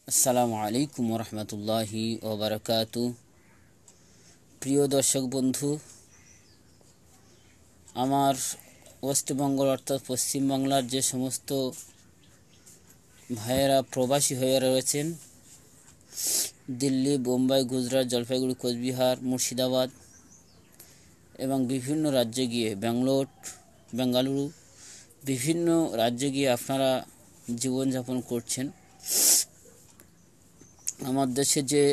আসসালামু আলাইকুম রহমতুল্লাহি ওবারাকাতু। প্রিয় দর্শক বন্ধু, আমার ওয়েস্টবেঙ্গল অর্থাৎ পশ্চিমবাংলার যে সমস্ত ভাইয়েরা প্রবাসী হয়ে রয়েছেন, দিল্লি, বোম্বাই, গুজরাট, জলপাইগুড়ি, কোচবিহার, মুর্শিদাবাদ এবং বিভিন্ন রাজ্যে গিয়ে বেঙ্গালুরু বিভিন্ন রাজ্যে গিয়ে আপনারা জীবনযাপন করছেন। আমার দেশে যে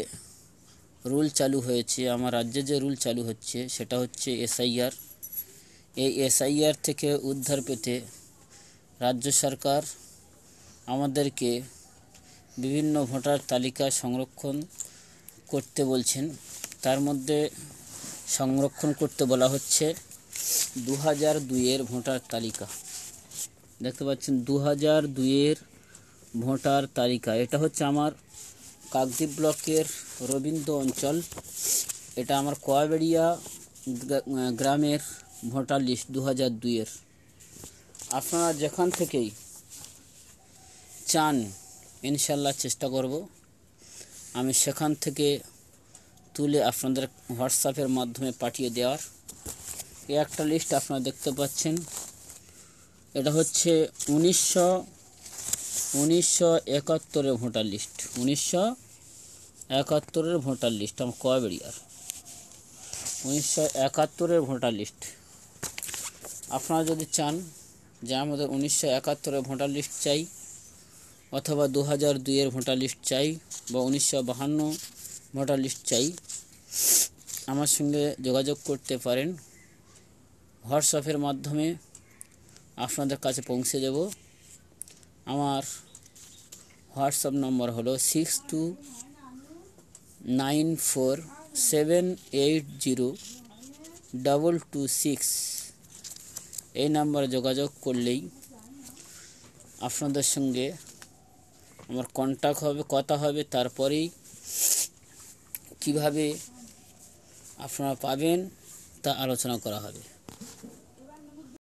রুল চালু হয়েছে, আমার রাজ্যে যে রুল চালু হচ্ছে সেটা হচ্ছে এসআইআর। এই এসআইআর থেকে উদ্ধার পেতে রাজ্য সরকার আমাদেরকে বিভিন্ন ভোটার তালিকা সংরক্ষণ করতে বলছেন। তার মধ্যে সংরক্ষণ করতে বলা হচ্ছে 2002-এর ভোটার তালিকা। দেখতে পাচ্ছেন 2002-এর ভোটার তালিকা। এটা হচ্ছে আমার কাকদ্বীপ ব্লকের রবীন্দ্র অঞ্চল। এটা আমার কোয়াবেড়িয়া গ্রামের ভোটার লিস্ট 2002-এর। আপনারা যেখান থেকেই চান ইনশাল্লাহ চেষ্টা করব আমি সেখান থেকে তুলে আপনাদের হোয়াটসঅ্যাপের মাধ্যমে পাঠিয়ে দেওয়ার। এই একটা লিস্ট আপনারা দেখতে পাচ্ছেন। এটা হচ্ছে 1971-এর ভোটার লিস্ট। 1971-এর ভোটার লিস্ট আমার কোয়াবেড়িয়ার 1971-এর ভোটার লিস্ট। আপনারা যদি চান যে আমাদের 1971-এর ভোটার লিস্ট চাই অথবা 2002-এর ভোটার লিস্ট চাই বা 1952 ভোটার লিস্ট চাই, আমার সঙ্গে যোগাযোগ করতে পারেন। হোয়াটসঅ্যাপের মাধ্যমে আপনাদের কাছে পৌঁছে দেব। আমার হোয়াটসঅ্যাপ নম্বর হলো 6294780226। এই নাম্বারে যোগাযোগ করলেই আপনাদের সঙ্গে আমার কন্ট্যাক্ট হবে, কথা হবে। তারপরেই কিভাবে আপনারা পাবেন তা আলোচনা করা হবে।